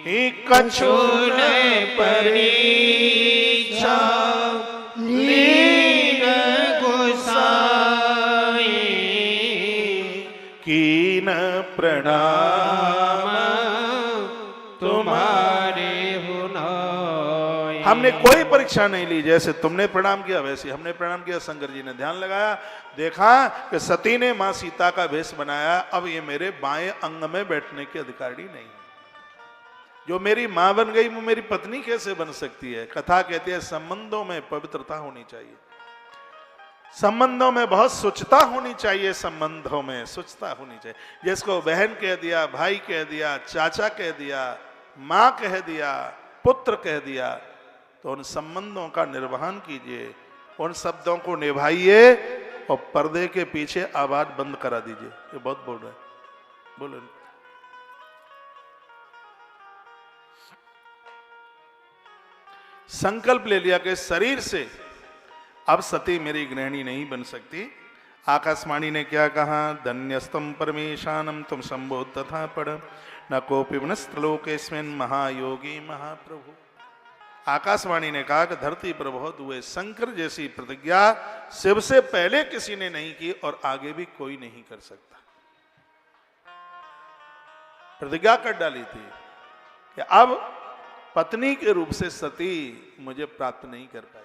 कछु न परीक्षा लीन गोसाई, कीन प्रणाम तुम्हारे हुनाई। हमने कोई परीक्षा नहीं ली, जैसे तुमने प्रणाम किया वैसे हमने प्रणाम किया। शंकर जी ने ध्यान लगाया, देखा कि सती ने मां सीता का वेश बनाया, अब ये मेरे बाएं अंग में बैठने के अधिकारी नहीं है। जो मेरी मां बन गई वो मेरी पत्नी कैसे बन सकती है? कथा कहती है संबंधों में पवित्रता होनी चाहिए, संबंधों में बहुत स्वच्छता होनी चाहिए, संबंधों में स्वच्छता होनी चाहिए। जिसको बहन कह दिया, भाई कह दिया, चाचा कह दिया, मां कह दिया, पुत्र कह दिया, तो उन संबंधों का निर्वहन कीजिए, उन शब्दों को निभाइए और पर्दे के पीछे आवाज बंद करा दीजिए। ये बहुत बोल रहे हैं, बोलो। संकल्प ले लिया कि शरीर से अब सती मेरी गृहिणी नहीं बन सकती। आकाशवाणी ने क्या कहा? धन्यस्तम परमेशानम तुम संबोध तथा पढ़ न कोपि मनस्त्रलोकेस्मिन् महायोगी महाप्रभु। आकाशवाणी ने कहा कि धरती पर बहुत हुए, शंकर जैसी प्रतिज्ञा शिव से पहले किसी ने नहीं की और आगे भी कोई नहीं कर सकता। प्रतिज्ञा कर डाली थी कि अब पत्नी के रूप से सती मुझे प्राप्त नहीं कर पाई।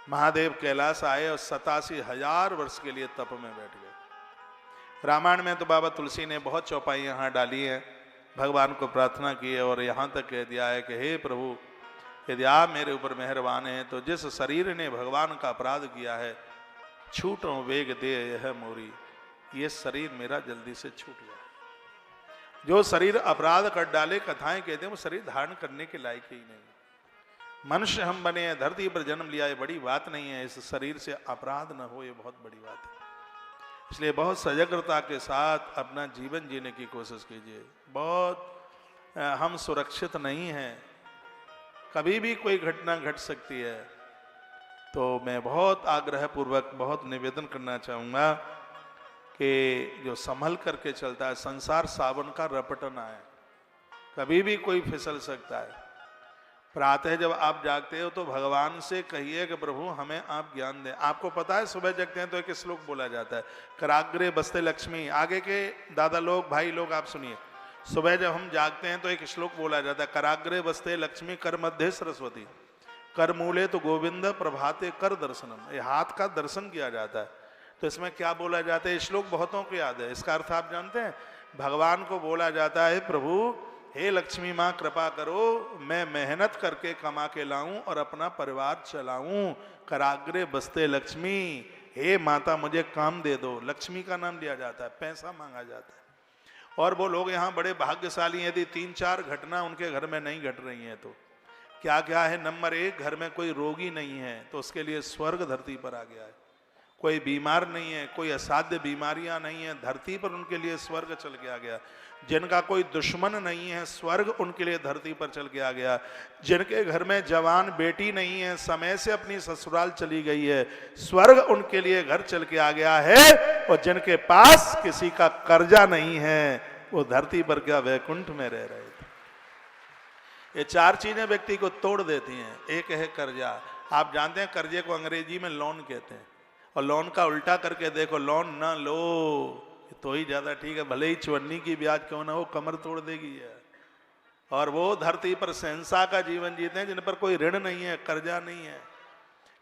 महादेव कैलाश आए और 87,000 वर्ष के लिए तप में बैठ गए। रामायण में तो बाबा तुलसी ने बहुत चौपाई यहां डाली है, भगवान को प्रार्थना की है और यहां तक कह दिया है कि हे प्रभु, यदि आप मेरे ऊपर मेहरबान हैं तो जिस शरीर ने भगवान का अपराध किया है, छूटो वेग दे यह मोरी, ये शरीर मेरा जल्दी से छूट गया। जो शरीर अपराध कर डाले, कथाएं कहते हैं वो शरीर धारण करने के लायक ही नहीं। मनुष्य हम बने हैं, धरती पर जन्म लिया, ये बड़ी बात नहीं है। इस शरीर से अपराध न हो, ये बहुत बड़ी बात है। इसलिए बहुत सजगता के साथ अपना जीवन जीने की कोशिश कीजिए। बहुत हम सुरक्षित नहीं हैं, कभी भी कोई घटना घट सकती है। तो मैं बहुत आग्रह पूर्वक बहुत निवेदन करना चाहूँगा कि जो संभल करके चलता है, संसार सावन का रपटना है, कभी भी कोई फिसल सकता है। प्रातः जब आप जागते हो तो भगवान से कहिए कि प्रभु हमें आप ज्ञान दें। आपको पता है सुबह जगते हैं तो एक श्लोक बोला जाता है, कराग्रे बसते लक्ष्मी। आगे के दादा लोग, भाई लोग आप सुनिए, सुबह जब हम जागते हैं तो एक श्लोक बोला जाता है, कराग्रे बसते लक्ष्मी कर मध्य सरस्वती, कर मूले तो गोविंद प्रभाते कर दर्शनम। ये हाथ का दर्शन किया जाता है। तो इसमें क्या बोला जाता है? श्लोक बहुतों को याद है। इसका अर्थ आप जानते हैं? भगवान को बोला जाता है, प्रभु हे लक्ष्मी माँ कृपा करो, मैं मेहनत करके कमा के लाऊं और अपना परिवार चलाऊं। कराग्रे बसते लक्ष्मी, हे माता मुझे काम दे दो। लक्ष्मी का नाम लिया जाता है, पैसा मांगा जाता है। और वो लोग यहाँ बड़े भाग्यशाली हैं, यदि 3-4 घटना उनके घर में नहीं घट रही हैं तो क्या क्या है? नंबर 1, घर में कोई रोगी नहीं है तो उसके लिए स्वर्ग धरती पर आ गया है। कोई बीमार नहीं है, कोई असाध्य बीमारियां नहीं है, धरती पर उनके लिए स्वर्ग चल के आ गया। जिनका कोई दुश्मन नहीं है, स्वर्ग उनके लिए धरती पर चल के आ गया। जिनके घर में जवान बेटी नहीं है, समय से अपनी ससुराल चली गई है, स्वर्ग उनके लिए घर चल के आ गया है। और जिनके पास किसी का कर्जा नहीं है, वो धरती पर क्या वैकुंठ में रह रहे थे। ये 4 चीजें व्यक्ति को तोड़ देती हैं। एक है कर्जा। आप जानते हैं कर्जे को अंग्रेजी में लोन कहते हैं, और लोन का उल्टा करके देखो, लोन ना लो तो ही ज्यादा ठीक है। भले ही चवन्नी की ब्याज क्यों ना हो, कमर तोड़ देगी है। और वो धरती पर शहंशाह का जीवन जीते हैं जिन पर कोई ऋण नहीं है, कर्जा नहीं है।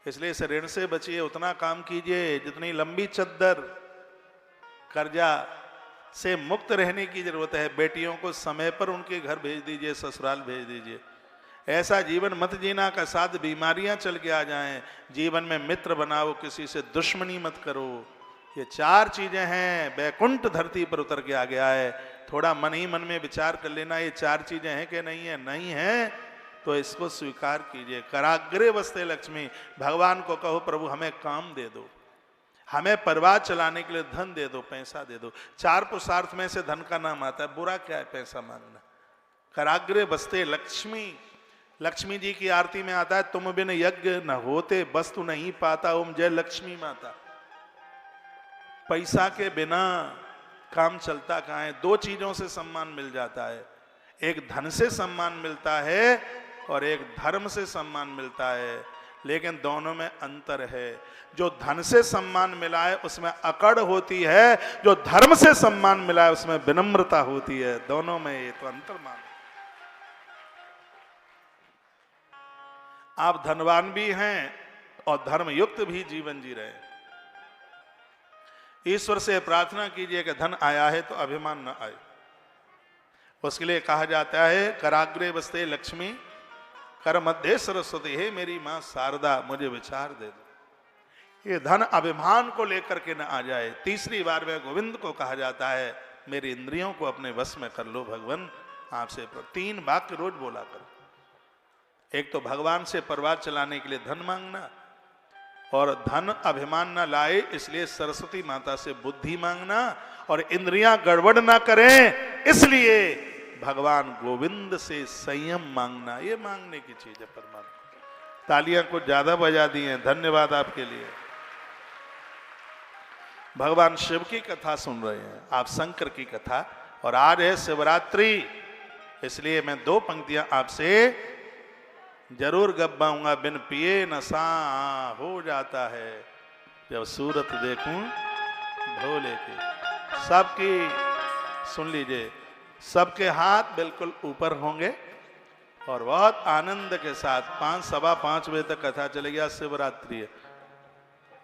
इसलिए इस ऋण से बचिए, उतना काम कीजिए जितनी लंबी चद्दर। कर्जा से मुक्त रहने की जरूरत है। बेटियों को समय पर उनके घर भेज दीजिए, ससुराल भेज दीजिए। ऐसा जीवन मत जीना का साथ बीमारियां चल के आ जाएं। जीवन में मित्र बनाओ, किसी से दुश्मनी मत करो। ये 4 चीजें हैं। वैकुंठ धरती पर उतर के आ गया है। थोड़ा मन ही मन में विचार कर लेना, ये 4 चीजें हैं कि नहीं है। नहीं है तो इसको स्वीकार कीजिए। कराग्रे बसते लक्ष्मी, भगवान को कहो प्रभु हमें काम दे दो, हमें परिवार चलाने के लिए धन दे दो, पैसा दे दो। 4 पुरुषार्थ में से धन का नाम आता है। बुरा क्या है पैसा मांगना। कराग्रे बसते लक्ष्मी, लक्ष्मी जी की आरती में आता है, तुम बिन यज्ञ न होते वस्तु नहीं पाता, ओम जय लक्ष्मी माता। पैसा के बिना काम चलता कहाँ है। 2 चीजों से सम्मान मिल जाता है, एक धन से सम्मान मिलता है और एक धर्म से सम्मान मिलता है, लेकिन दोनों में अंतर है। जो धन से सम्मान मिला है उसमें अकड़ होती है, जो धर्म से सम्मान मिला है उसमें विनम्रता होती है। दोनों में ये तो अंतर मान। आप धनवान भी हैं और धर्मयुक्त भी जीवन जी रहे हैं। ईश्वर से प्रार्थना कीजिए कि धन आया है तो अभिमान न आए। उसके लिए कहा जाता है कराग्रे बसते लक्ष्मी कर मध्य सरस्वती, हे मेरी मां शारदा मुझे विचार दे दो। ये धन अभिमान को लेकर के न आ जाए। तीसरी बार में गोविंद को कहा जाता है मेरी इंद्रियों को अपने वश में कर लो भगवान, आपसे 3 वाक्य रोज बोला करो। एक तो भगवान से परिवार चलाने के लिए धन मांगना, और धन अभिमान न लाए इसलिए सरस्वती माता से बुद्धि मांगना, और इंद्रियां गड़बड़ ना करें इसलिए भगवान गोविंद से संयम मांगना। ये मांगने की चीज है परमात्मा। तालियां कुछ ज्यादा बजा दी हैं, धन्यवाद आपके लिए। भगवान शिव की कथा सुन रहे हैं आप, शंकर की कथा, और आज है शिवरात्रि, इसलिए मैं 2 पंक्तियां आपसे जरूर गब्बाऊंगा। बिन पिए नशा हो जाता है, जब सूरत देखूं भोले की। सबकी सुन लीजिए, सबके हाथ बिल्कुल ऊपर होंगे और बहुत आनंद के साथ 5 सवा 5 बजे तक कथा चलेगी। आज शिवरात्रि है,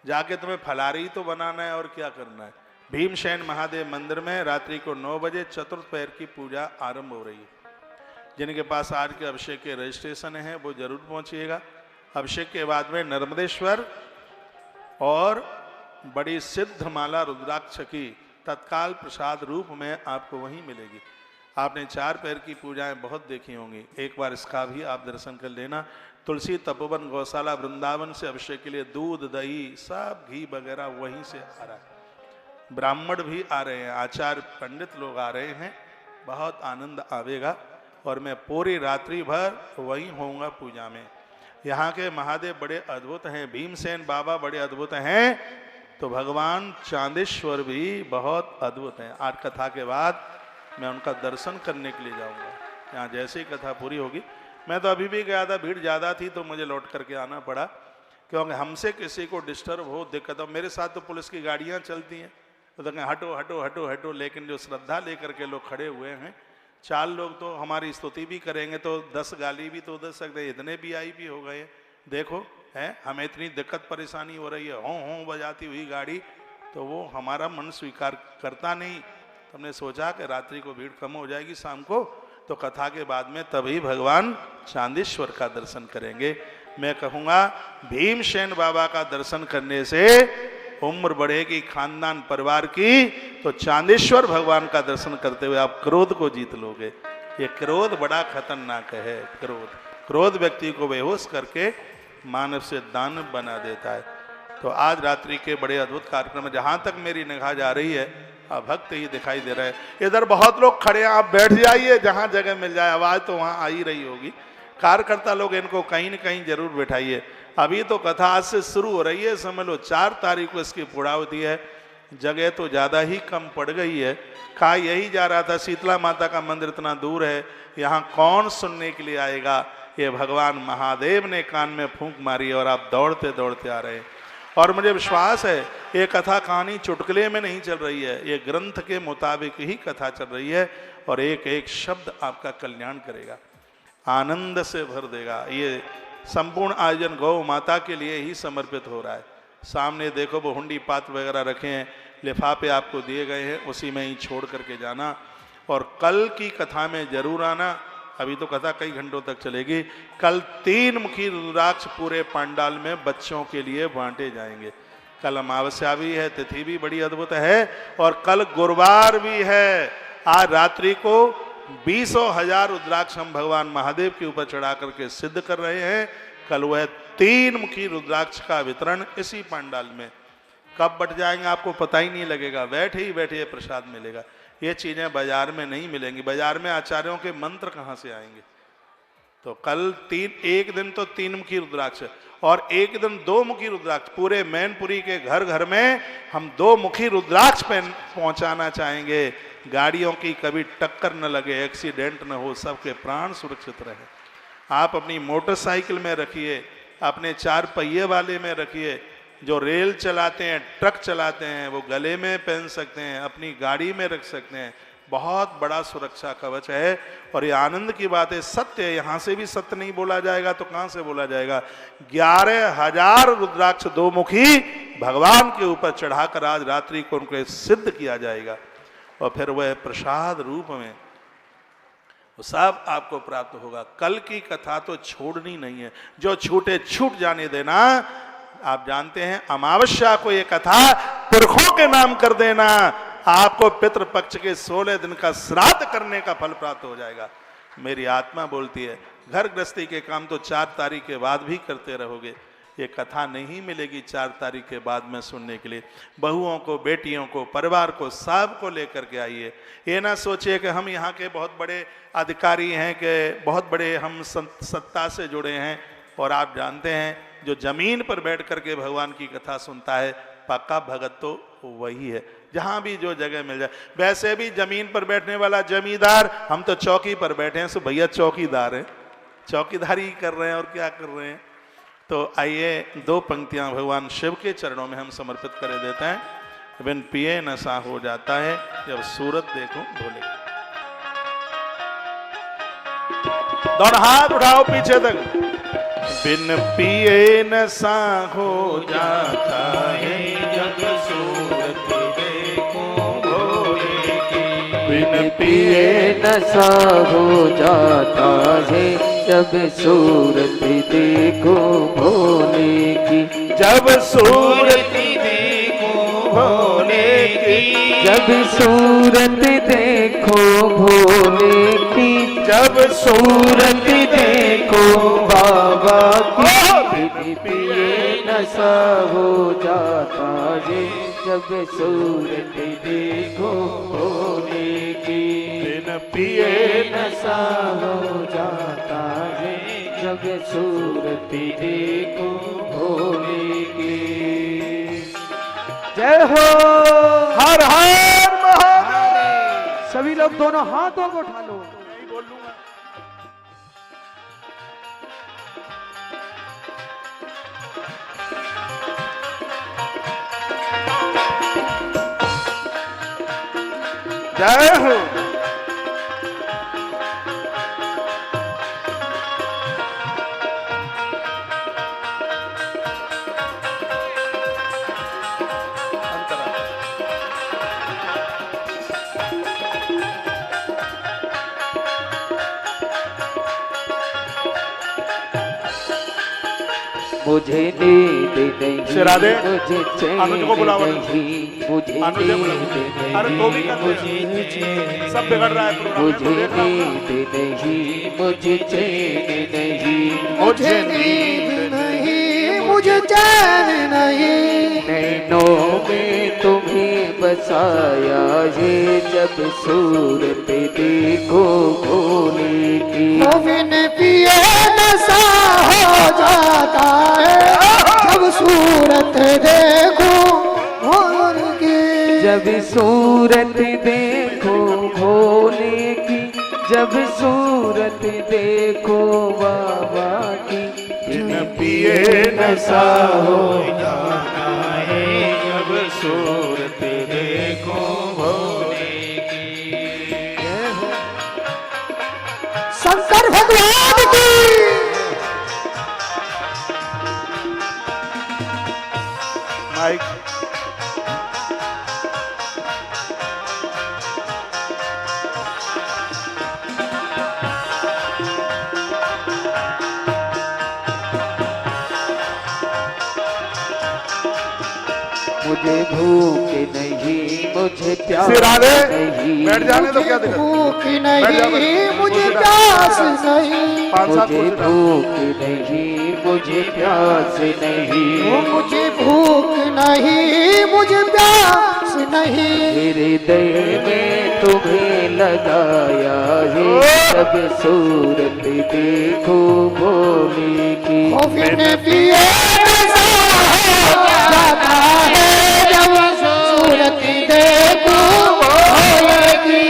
जाके तुम्हें फलारी तो बनाना है और क्या करना है। भीमसेन महादेव मंदिर में रात्रि को 9 बजे चतुर्थ पैर की पूजा आरंभ हो रही है। जिनके पास आज के अभिषेक के रजिस्ट्रेशन है वो जरूर पहुंचिएगा। अभिषेक के बाद में नर्मदेश्वर और बड़ी सिद्ध माला रुद्राक्ष की तत्काल प्रसाद रूप में आपको वहीं मिलेगी। आपने 4 पैर की पूजाएं बहुत देखी होंगी, एक बार इसका भी आप दर्शन कर लेना। तुलसी तपोवन गौशाला वृंदावन से अभिषेक के लिए दूध दही सब घी वगैरह वहीं से आ रहा है। ब्राह्मण भी आ रहे हैं, आचार्य पंडित लोग आ रहे हैं, बहुत आनंद आवेगा। और मैं पूरी रात्रि भर वहीं होऊंगा पूजा में। यहाँ के महादेव बड़े अद्भुत हैं, भीमसेन बाबा बड़े अद्भुत हैं, तो भगवान चांदेश्वर भी बहुत अद्भुत हैं। आज कथा के बाद मैं उनका दर्शन करने के लिए जाऊंगा। यहाँ जैसे ही कथा पूरी होगी, मैं तो अभी भी गया था, भीड़ ज़्यादा थी तो मुझे लौट करके आना पड़ा, क्योंकि हमसे किसी को डिस्टर्ब हो दिक्कत हो। मेरे साथ तो पुलिस की गाड़ियाँ चलती हैं तो कहें हटो हटो हटो हटो, लेकिन जो श्रद्धा लेकर के लोग खड़े हुए हैं, 4 लोग तो हमारी स्तुति भी करेंगे तो 10 गाली भी तो दे सकते हैं। इतने VIP हो गए, देखो है हमें इतनी दिक्कत परेशानी हो रही है, हों बजाती हुई गाड़ी, तो वो हमारा मन स्वीकार करता नहीं। तो हमने सोचा कि रात्रि को भीड़ कम हो जाएगी, शाम को तो कथा के बाद में तभी भगवान चांदेश्वर का दर्शन करेंगे। मैं कहूँगा भीमसेन बाबा का दर्शन करने से उम्र बढ़ेगी खानदान परिवार की, तो चांदेश्वर भगवान का दर्शन करते हुए आप क्रोध को जीत लोगे। ये क्रोध बड़ा खतरनाक है। क्रोध व्यक्ति को बेहोश करके मानव से दानव बना देता है। तो आज रात्रि के बड़े अद्भुत कार्यक्रम, जहां तक मेरी निगाह जा रही है भक्त ही दिखाई दे रहे हैं। इधर बहुत लोग खड़े हैं, आप बैठ जाइए, जहां जगह मिल जाए, आवाज तो वहां आ ही रही होगी। कार्यकर्ता लोग इनको कहीं न कहीं जरूर बैठाइए। अभी तो कथा आज से शुरू हो रही है, समझ लो 4 तारीख को इसकी पूर्णावधि है। जगह तो ज़्यादा ही कम पड़ गई है। कहा यही जा रहा था शीतला माता का मंदिर इतना दूर है, यहाँ कौन सुनने के लिए आएगा। ये भगवान महादेव ने कान में फूंक मारी और आप दौड़ते दौड़ते आ रहे हैं। और मुझे विश्वास है ये कथा कहानी चुटकुले में नहीं चल रही है, ये ग्रंथ के मुताबिक ही कथा चल रही है, और एक एक शब्द आपका कल्याण करेगा, आनंद से भर देगा। ये संपूर्ण आयोजन गौ माता के लिए ही समर्पित हो रहा है। सामने देखो वो हुंडी पात्र वगैरह रखे हैं, लिफाफे आपको दिए गए हैं, उसी में ही छोड़ करके जाना। और कल की कथा में जरूर आना, अभी तो कथा कई घंटों तक चलेगी। कल 3 मुखी रुद्राक्ष पूरे पंडाल में बच्चों के लिए बांटे जाएंगे। कल अमावस्या भी है, तिथि भी बड़ी अद्भुत है, और कल गुरुवार भी है। आज रात्रि को 20,000 रुद्राक्ष हम भगवान महादेव के ऊपर चढ़ा करके सिद्ध कर रहे हैं। कल वह 3 मुखी रुद्राक्ष का वितरण इसी पंडाल में। कब बट जाएंगे आपको पता ही नहीं लगेगा, बैठे ही बैठे प्रसाद मिलेगा। ये चीजें बाजार में नहीं मिलेंगी। बाजार में आचार्यों के मंत्र कहाँ से आएंगे, तो कल एक दिन तो 3 मुखी रुद्राक्ष और एक दिन 2 मुखी रुद्राक्ष, पूरे मैनपुरी के घर घर में हम 2 मुखी रुद्राक्ष पहुंचाना चाहेंगे। गाड़ियों की कभी टक्कर न लगे, एक्सीडेंट न हो, सबके प्राण सुरक्षित रहे। आप अपनी मोटरसाइकिल में रखिए, अपने 4 पहिए वाले में रखिए, जो रेल चलाते हैं, ट्रक चलाते हैं, वो गले में पहन सकते हैं, अपनी गाड़ी में रख सकते हैं। बहुत बड़ा सुरक्षा कवच है। और ये आनंद की बात है, सत्य है, यहाँ से भी सत्य नहीं बोला जाएगा तो कहाँ से बोला जाएगा। 11,000 रुद्राक्ष 2 मुखी भगवान के ऊपर चढ़ाकर आज रात्रि को उनको सिद्ध किया जाएगा और फिर वह प्रसाद रूप में वो सब आपको प्राप्त होगा। कल की कथा तो छोड़नी नहीं है, जो छूटे छूट जाने देना। आप जानते हैं अमावस्या को ये कथा पुरखों के नाम कर देना, आपको पितृपक्ष के 16 दिन का श्राद्ध करने का फल प्राप्त हो जाएगा। मेरी आत्मा बोलती है घर गृहस्थी के काम तो 4 तारीख के बाद भी करते रहोगे, ये कथा नहीं मिलेगी 4 तारीख के बाद में सुनने के लिए। बहुओं को, बेटियों को, परिवार को, सब को लेकर के आइए। ये ना सोचिए कि हम यहाँ के बहुत बड़े अधिकारी हैं, कि बहुत बड़े हम सत्ता से जुड़े हैं। और आप जानते हैं जो जमीन पर बैठ करके भगवान की कथा सुनता है, पक्का भगत तो वही है, जहां भी जो जगह मिल जाए। वैसे भी जमीन पर बैठने वाला जमींदार, हम तो चौकी पर बैठे हैं, सो भैया चौकीदार हैं, चौकीदारी कर रहे हैं और क्या कर रहे हैं। तो आइए 2 पंक्तियां भगवान शिव के चरणों में हम समर्पित कर देते हैं। बिन पिए नशा हो जाता है जब सूरत देखो भोले। दोनों हाथ उठाओ पीछे तक। बिन पिए नशा हो जाता है जब सूरत देखो भोले की। बिन पिए नशा हो जाता है जब सूरत देखो भोले की। जब सूरत देखो भोले की। जब सूरत देखो भोले की। जब सूरत देखो बाबा की। बिन पिए नशा हो जाता है जब सूरत देखो भोले की। बिन पिए नशा हो जाता है जब सूरत देखो भोले की। जय हो। हर हर महादेव। सभी लोग दोनों हाथों को उठा लो। नहीं बोल लूंगा। जय हो। मुझे नींद नहीं, राधे, मुझे चैन अनुज को बुलाओ। नहीं, मुझे अनुज को बुलाओ। नींद अरे तो भी नहीं, कर दो मुझे यार। चैन सब बिगड़ रहा है प्रोग्राम में, तो मुझे देख रहा हूं। नींद नहीं, मुझे चैन नहीं, मुझे नींद नहीं, मुझे चैन नहीं। नैनों में तुम्हें बसाया है जब सूरत देखो भोले की। बिन पिए नशा हो जाता है जब सूरत देखो भोले की। जब सूरत देखो भोले की। जब सूरत देखो बाबा की। बिन पिए नशा हो जाता है जब सूरत देखो भोले की। शंकर भगवान की। माइक मुझे भूख नहीं, मुझे प्यास सिर आगे, नहीं, बैठ जाने तो क्या दिक्कत? भूख बैठ जाओ, नहीं, बैठ। मुझे प्यास नहीं। 5-7 मुझे कुर्सी डाल। भूख नहीं, मुझे प्यास नहीं, मुझे भूख नहीं, मुझे प्यास नहीं। हृदय में तुम्हें लगाया है जब सूरत देखो भोले की। ओ बिन पिए नशा हो जाता है जब सूरत देखो भोले की।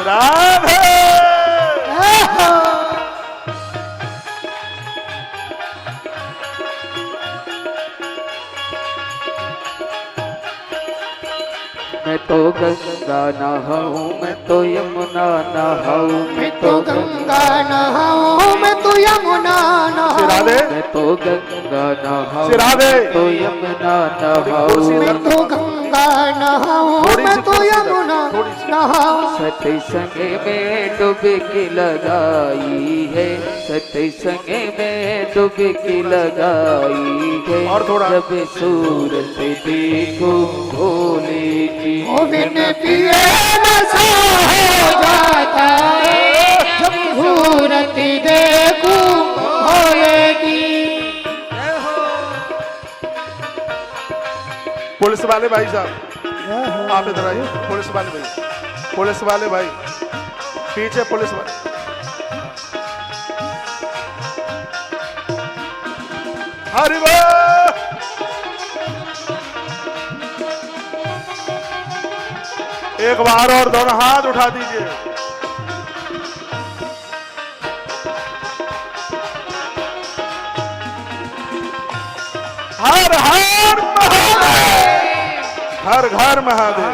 राधे मैं तो गंगा नहाऊं, मैं तो यमुना नहाऊं, मैं तो गंगा नहाऊं, मैं तो यमुना नहाऊं, राधे मैं तो गंगा नहाऊं, श्री राधे। मैं तो यमुना नहाऊं। मैं तो गंगा नहाऊं, मैं तो यमुना नहाऊं। सत्संग में डुबकी लगाई है, सत्संग में डुबकी लगाई है। और थोड़ा। जब सूरत देखो भोले की। ओ बिन पिए नशा हो जाता है जब सूरत देखूं भोले की। पुलिस वाले भाई साहब आप इधर आइए। पुलिस वाले भाई, पुलिस वाले भाई पीछे, पुलिस वाले। हरि बोल। एक बार और दोनों हाथ उठा दीजिए। हर हर महादेव, हर घर महादेव।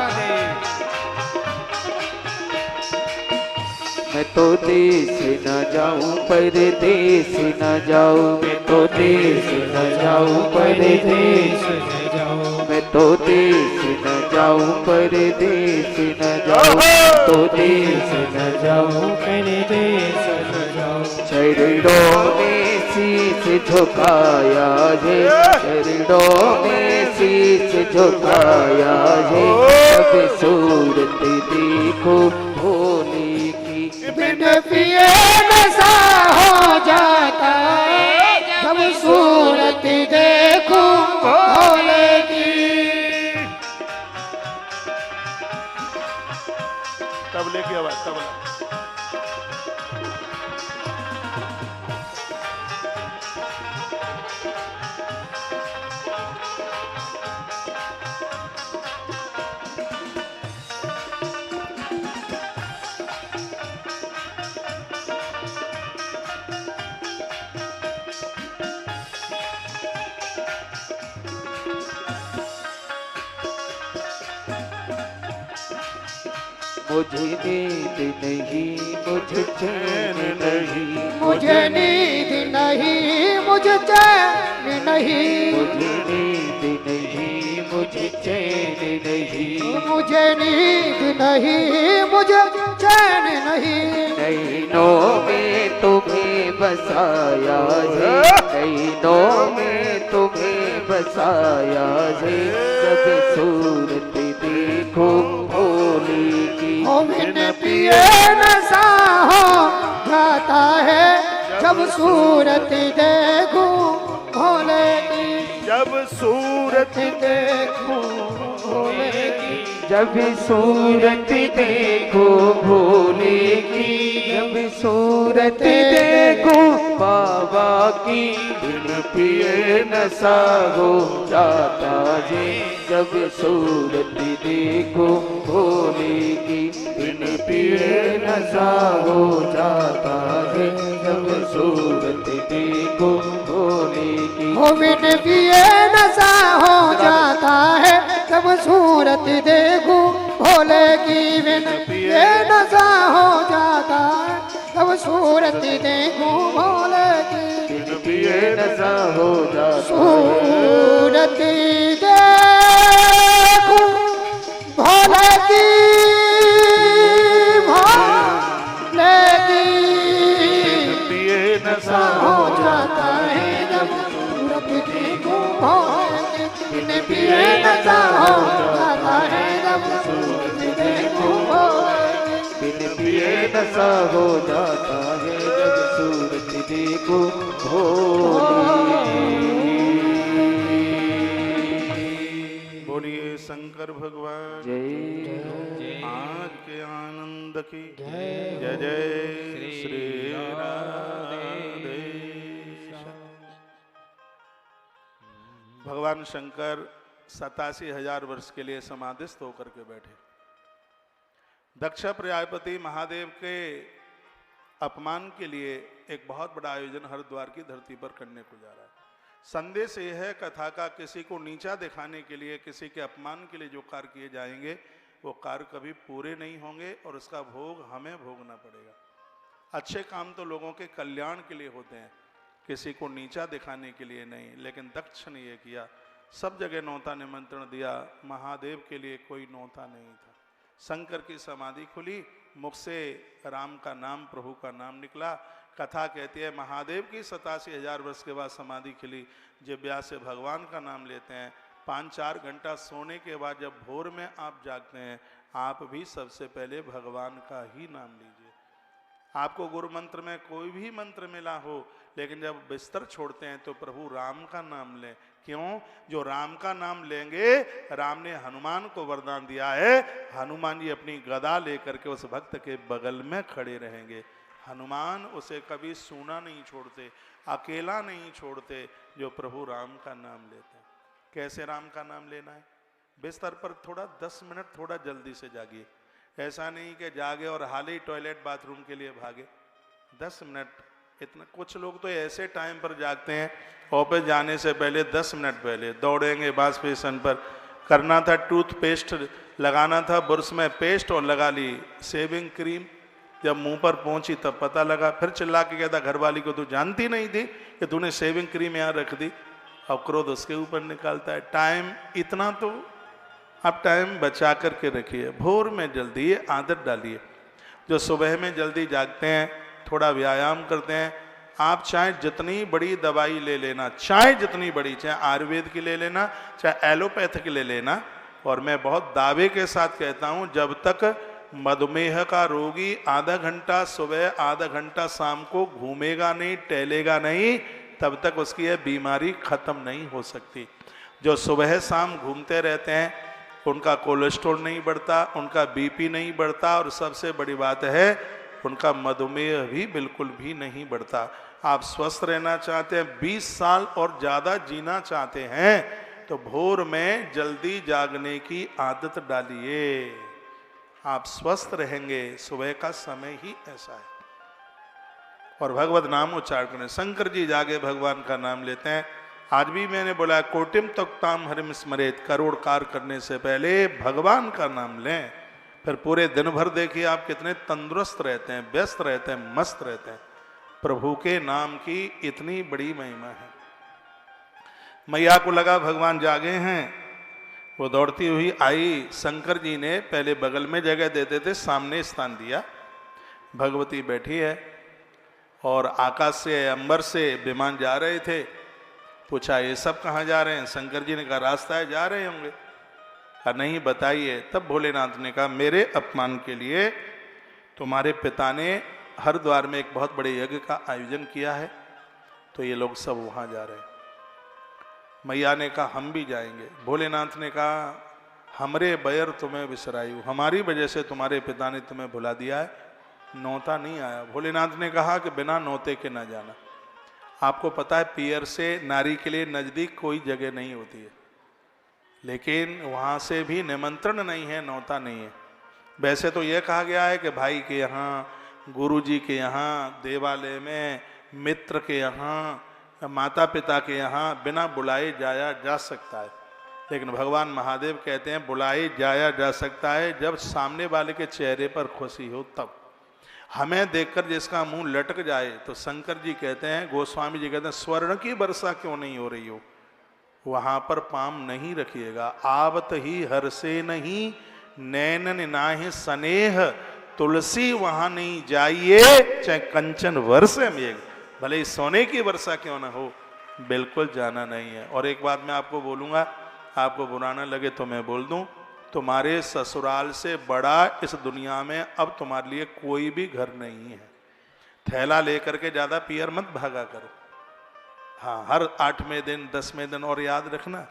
मैं तो देश न जाऊं परदेश न जाऊं, मैं तो देश न जाऊं परदेश न जाऊं, मैं तो देश न जाऊं परदेश न जाऊं, तो देश न जाऊं परदेश न जाऊं। चरणों में शीश झुकाया है, चरणों में शीश झुकाया है। जब सूरत देखो भोले की। बिन पिए नशा हो जाता है जब सूरत देखूं भोले की। तबले की आवाज, तबला। मुझे नींद नहीं, मुझे चैन नहीं, मुझे नींद नहीं, मुझे चैन नहीं, मुझे नींद नहीं, मुझे चैन नहीं, मुझे नींद नहीं, मुझे चैन नहीं। नैनों में तुम्हें बसाया है, नैनों में तुम्हें बसाया है। जब सूरत देखो भोले की। ओ बिन पिए नशा हो जाता है जब सूरत देखूं भोले की। जब सूरत देखूं भोले की। जब सूरत देखो भोले की, जब सूरत देखो बाबा की। बिन पिए नशा हो जाता है जब सूरत देखो भोले की। बिन पिए नशा हो जाता है जब सूरत देखो भोले की। ओ बिन पिए नशा हो जाता है जब सूरत देखूं भोले की। बिन पिए नशा हो जाता है जब सूरत देखूं भोले की। बिन पिए नशा हो जाता है। सूरत देखूं भोले की, भोले की। पिए नशा हो जाता है जब सूरत देखूं भोले की। बिन पिए नशा हो जाता है जब सूरत देखूं भोले की। बिन पिए नशा हो जाता है जब सूरज देखो भोले। बोलिए शंकर भगवान जय आज के आनंद की जय जय श्री राधे। भगवान शंकर 87,000 वर्ष के लिए समाधिस्थ होकर के बैठे। दक्ष प्रजापति महादेव के अपमान के लिए एक बहुत बड़ा आयोजन हरिद्वार की धरती पर करने को जा रहा है। संदेश यह है कथा का, किसी को नीचा दिखाने के लिए, किसी के अपमान के लिए जो कार्य किए जाएंगे वो कार्य कभी पूरे नहीं होंगे और उसका भोग हमें भोगना पड़ेगा। अच्छे काम तो लोगों के कल्याण के लिए होते हैं, किसी को नीचा दिखाने के लिए नहीं। लेकिन दक्ष ने यह किया, सब जगह नौता निमंत्रण दिया, महादेव के लिए कोई नौता नहीं था। शंकर की समाधि खुली, मुख से राम का नाम, प्रभु का नाम निकला। कथा कहती है महादेव की 87,000 वर्ष के बाद समाधि खिली। जिब्या से भगवान का नाम लेते हैं। 5-4 घंटा सोने के बाद जब भोर में आप जागते हैं, आप भी सबसे पहले भगवान का ही नाम लीजिए। आपको गुरु मंत्र में कोई भी मंत्र मिला हो, लेकिन जब बिस्तर छोड़ते हैं तो प्रभु राम का नाम लें। क्यों? जो राम का नाम लेंगे, राम ने हनुमान को वरदान दिया है, हनुमान जी अपनी गदा लेकर के उस भक्त के बगल में खड़े रहेंगे। हनुमान उसे कभी सूना नहीं छोड़ते, अकेला नहीं छोड़ते, जो प्रभु राम का नाम लेते हैं। कैसे राम का नाम लेना है? बिस्तर पर थोड़ा 10 मिनट थोड़ा जल्दी से जागिए। ऐसा नहीं कि जागे और हाल ही टॉयलेट बाथरूम के लिए भागे। 10 मिनट इतना। कुछ लोग तो ऐसे टाइम पर जागते हैं, ऑफिस जाने से पहले 10 मिनट पहले दौड़ेंगे वॉश बेसिन पर। करना था टूथपेस्ट लगाना था, बुरश में पेस्ट और लगा ली शेविंग क्रीम। जब मुंह पर पहुंची तब पता लगा, फिर चिल्ला के कहता घरवाली को, तू जानती नहीं थी कि तूने शेविंग क्रीम यहाँ रख दी। अब क्रोध उसके ऊपर निकालता है। टाइम इतना तो आप टाइम बचा करके रखिए। भोर में जल्दी ये आदत डालिए। जो सुबह में जल्दी जागते हैं, थोड़ा व्यायाम करते हैं, आप चाहे जितनी बड़ी दवाई ले लेना, चाहे जितनी बड़ी, चाहे आयुर्वेद की ले लेना, चाहे एलोपैथ की ले लेना, और मैं बहुत दावे के साथ कहता हूँ, जब तक मधुमेह का रोगी आधा घंटा सुबह आधा घंटा शाम को घूमेगा नहीं, टहलेगा नहीं, तब तक उसकी यह बीमारी खत्म नहीं हो सकती। जो सुबह शाम घूमते रहते हैं उनका कोलेस्ट्रॉल नहीं बढ़ता, उनका बीपी नहीं बढ़ता, और सबसे बड़ी बात है उनका मधुमेह भी बिल्कुल भी नहीं बढ़ता। आप स्वस्थ रहना चाहते हैं, 20 साल और ज़्यादा जीना चाहते हैं, तो भोर में जल्दी जागने की आदत डालिए। आप स्वस्थ रहेंगे। सुबह का समय ही ऐसा है। और भगवत नाम उच्चारण करें। शंकर जी जागे भगवान का नाम लेते हैं। आज भी मैंने बोला कोटिम तक्ताम हरिम स्मरेत, करोड़ कार्य करने से पहले भगवान का नाम लें। फिर पूरे दिन भर देखिए आप कितने तंदुरुस्त रहते हैं, व्यस्त रहते हैं, मस्त रहते हैं। प्रभु के नाम की इतनी बड़ी महिमा है। मैया को लगा भगवान जागे हैं, वो दौड़ती हुई आई। शंकर जी ने पहले बगल में जगह देते थे, सामने स्थान दिया। भगवती बैठी है और आकाश से, अंबर से विमान जा रहे थे। पूछा ये सब कहाँ जा रहे हैं? शंकर जी ने कहा रास्ता है, जा रहे होंगे। कहा नहीं बताइए। तब भोलेनाथ ने कहा मेरे अपमान के लिए तुम्हारे पिता ने हरिद्वार में एक बहुत बड़े यज्ञ का आयोजन किया है, तो ये लोग सब वहाँ जा रहे हैं। मैया ने कहा हम भी जाएंगे। भोलेनाथ ने कहा हमरे बैर तुम्हें बिसरायु, हमारी वजह से तुम्हारे पिता ने तुम्हें भुला दिया है, नौता नहीं आया। भोलेनाथ ने कहा कि बिना नौते के ना जाना। आपको पता है पियर से नारी के लिए नज़दीक कोई जगह नहीं होती है, लेकिन वहाँ से भी निमंत्रण नहीं है, नौता नहीं है। वैसे तो यह कहा गया है कि भाई के यहाँ, गुरु जी के यहाँ, देवालय में, मित्र के यहाँ, माता पिता के यहाँ बिना बुलाए जाया जा सकता है। लेकिन भगवान महादेव कहते हैं बुलाए जाया जा सकता है जब सामने वाले के चेहरे पर खुशी हो तब। हमें देखकर जिसका मुंह लटक जाए, तो शंकर जी कहते हैं, गोस्वामी जी कहते हैं स्वर्ण की वर्षा क्यों नहीं हो रही हो, वहां पर पाम नहीं रखिएगा। आवत ही हर से नहीं, नैनन नाहि स्नेह, तुलसी वहां नहीं जाइए, चाहे कंचन वर्ष में, भले ही सोने की वर्षा क्यों ना हो, बिल्कुल जाना नहीं है। और एक बात मैं आपको बोलूँगा, आपको बुरा ना लगे तो मैं बोल दूँ, तुम्हारे ससुराल से बड़ा इस दुनिया में अब तुम्हारे लिए कोई भी घर नहीं है। ठेला लेकर के ज्यादा पियर मत भागा करो। हाँ, हर 8वें दिन 10वें दिन, और याद रखना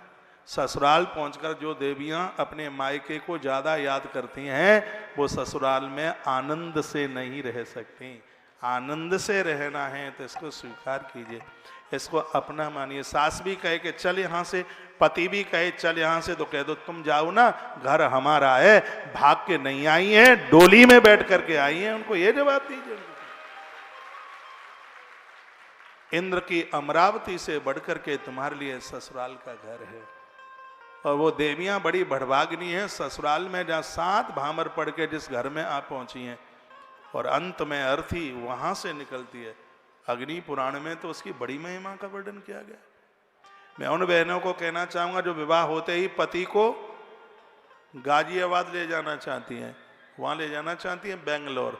ससुराल पहुंचकर जो देवियां अपने मायके को ज्यादा याद करती हैं वो ससुराल में आनंद से नहीं रह सकती। आनंद से रहना है तो इसको स्वीकार कीजिए, इसको अपना मानिए। सास भी कहे कि चल यहाँ से, पति भी कहे चल यहाँ से, तो कह दो तुम जाओ ना, घर हमारा है। भाग के नहीं आई हैं, डोली में बैठ करके आई हैं, उनको ये जवाब दीजिए। इंद्र की अमरावती से बढ़कर के तुम्हारे लिए ससुराल का घर है। और वो देवियां बड़ी भड़भाग्नी हैं, ससुराल में जहाँ 7 भामर पढ़ के जिस घर में आप पहुंची हैं, और अंत में अर्थी वहां से निकलती है। अग्नि पुराण में तो उसकी बड़ी महिमा का वर्णन किया गया। मैं उन बहनों को कहना चाहूंगा जो विवाह होते ही पति को गाजियाबाद ले जाना चाहती हैं, वहां ले जाना चाहती हैं बेंगलोर,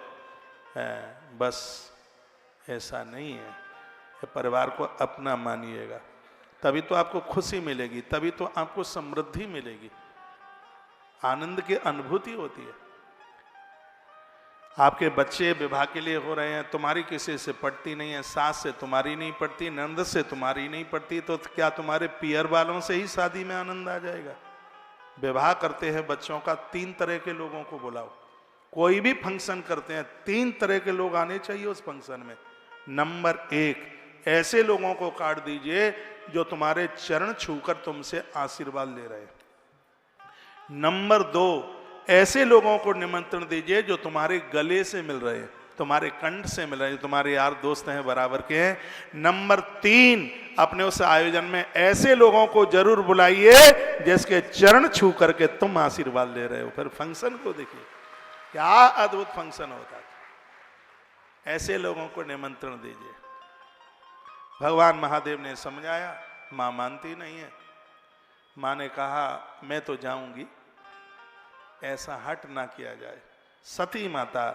बस ऐसा नहीं है। परिवार को अपना मानिएगा, तभी तो आपको खुशी मिलेगी, तभी तो आपको समृद्धि मिलेगी, आनंद की अनुभूति होती है। आपके बच्चे विवाह के लिए हो रहे हैं, तुम्हारी किसी से पटती नहीं है, सास से तुम्हारी नहीं पटती, नंद से तुम्हारी नहीं पटती, तो क्या तुम्हारे पियर वालों से ही शादी में आनंद आ जाएगा? विवाह करते हैं बच्चों का, 3 तरह के लोगों को बुलाओ। कोई भी फंक्शन करते हैं 3 तरह के लोग आने चाहिए उस फंक्शन में। नंबर 1, ऐसे लोगों को काट दीजिए जो तुम्हारे चरण छूकर तुमसे आशीर्वाद ले रहे हैं। नंबर 2, ऐसे लोगों को निमंत्रण दीजिए जो तुम्हारे गले से मिल रहे हैं, तुम्हारे कंठ से मिल रहे हैं, तुम्हारे यार दोस्त हैं, बराबर के हैं। नंबर 3, अपने उस आयोजन में ऐसे लोगों को जरूर बुलाइए जिसके चरण छू करके तुम आशीर्वाद ले रहे हो। फिर फंक्शन को देखिए क्या अद्भुत फंक्शन होता है। ऐसे लोगों को निमंत्रण दीजिए। भगवान महादेव ने समझाया, मां मानती नहीं है। मां ने कहा मैं तो जाऊंगी, ऐसा हट ना किया जाए। सती माता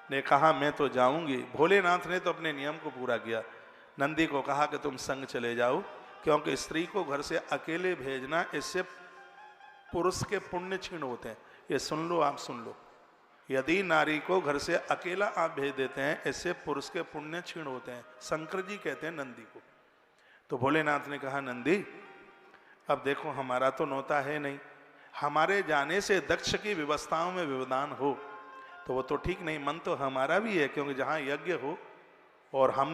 ने कहा मैं तो जाऊंगी। भोलेनाथ ने तो अपने नियम को पूरा किया। नंदी को कहा कि तुम संग चले जाओ, क्योंकि स्त्री को घर से अकेले भेजना, इससे पुरुष के पुण्य क्षीण होते हैं। ये सुन लो, आप सुन लो। यदि नारी को घर से अकेला आप भेज देते हैं, इससे पुरुष के पुण्य क्षीण होते हैं। शंकर जी कहते हैं नंदी को। तो भोलेनाथ ने कहा नंदी अब देखो हमारा तो नौता है नहीं, हमारे जाने से दक्ष की व्यवस्थाओं में व्यवधान हो तो वो तो ठीक नहीं। मन तो हमारा भी है, क्योंकि जहाँ यज्ञ हो और हम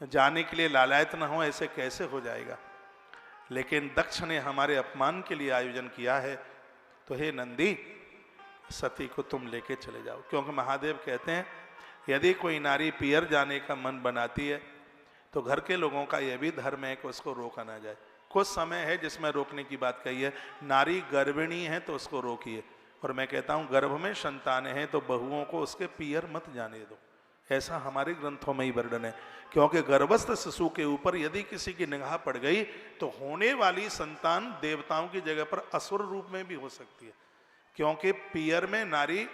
जाने के लिए लालायत न हो, ऐसे कैसे हो जाएगा। लेकिन दक्ष ने हमारे अपमान के लिए आयोजन किया है, तो हे नंदी सती को तुम लेके चले जाओ। क्योंकि महादेव कहते हैं यदि कोई नारी पियर जाने का मन बनाती है तो घर के लोगों का यह भी धर्म है कि उसको रोका ना जाए। कुछ समय है जिसमें रोकने की बात कही है। नारी गर्भिणी है तो उसको रोकिए, और मैं कहता हूं गर्भ में संतान है तो बहुओं को उसके पियर मत जाने दो। ऐसा हमारे ग्रंथों में ही वर्णन है। क्योंकि गर्भस्थ शिशु के ऊपर यदि किसी की निगाह पड़ गई तो होने वाली संतान देवताओं की जगह पर असुर रूप में भी हो सकती है। क्योंकि पियर में नारी,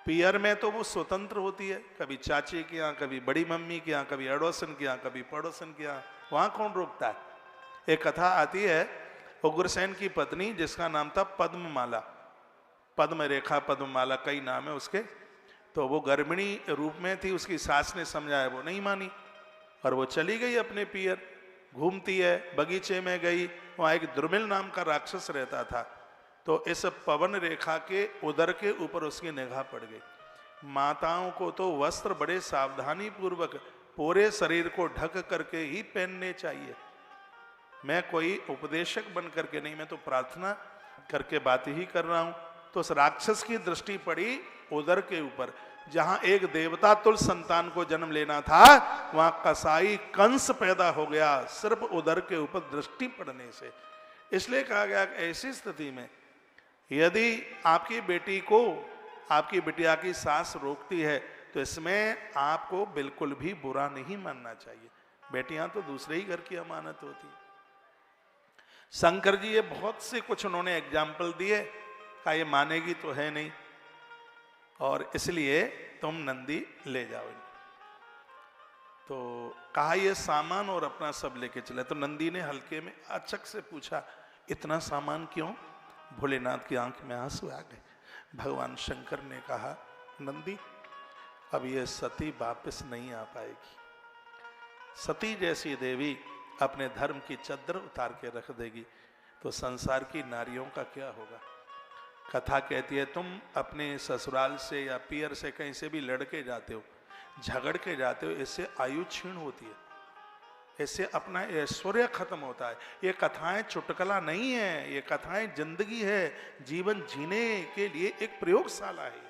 पियर में तो वो स्वतंत्र होती है, कभी चाची के यहाँ, कभी बड़ी मम्मी के यहाँ, कभी अड़ोसन के यहाँ, कभी पड़ोसन के यहाँ, वहां कौन रोकता है। एक कथा आती है उग्रसेन की पत्नी जिसका नाम था पद्ममाला, पद्म रेखा, पद्ममाला कई नाम है उसके। तो वो गर्भिणी रूप में थी, उसकी सास ने समझाया, वो नहीं मानी और वो चली गई अपने पियर। घूमती है, बगीचे में गई, वहां एक दुर्मिल नाम का राक्षस रहता था। तो इस पवन रेखा के उदर के ऊपर उसकी निगाह पड़ गई। माताओं को तो वस्त्र बड़े सावधानी पूर्वक पूरे शरीर को ढक करके ही पहनने चाहिए। मैं कोई उपदेशक बन करके नहीं, मैं तो प्रार्थना करके बात ही कर रहा हूं। तो उस राक्षस की दृष्टि पड़ी उदर के ऊपर, जहां एक देवता तुल संतान को जन्म लेना था, वहां कसाई कंस पैदा हो गया सिर्फ उदर के ऊपर दृष्टि पड़ने से। इसलिए कहा गया कि ऐसी स्थिति में यदि आपकी बेटी को आपकी बिटिया की सास रोकती है तो इसमें आपको बिल्कुल भी बुरा नहीं मानना चाहिए। बेटियां तो दूसरे ही घर की अमानत होती है। शंकर जी ये बहुत से कुछ उन्होंने एग्जाम्पल दिए, का ये मानेगी तो है नहीं, और इसलिए तुम नंदी ले जाओ इनको। तो कहा ये सामान और अपना सब लेके चले। तो नंदी ने हल्के में अचक से पूछा इतना सामान क्यों? भोलेनाथ की आंख में आंसू आ गए। भगवान शंकर ने कहा नंदी अब ये सती वापस नहीं आ पाएगी। सती जैसी देवी अपने धर्म की चद्दर उतार के रख देगी तो संसार की नारियों का क्या होगा। कथा कहती है तुम अपने ससुराल से या पियर से कहीं से भी लड़के जाते हो, झगड़ के जाते हो, इससे आयु क्षीण होती है, इससे अपना ऐश्वर्य खत्म होता है। ये कथाएं चुटकला नहीं है, ये कथाएं जिंदगी है, जीवन जीने के लिए एक प्रयोगशाला है।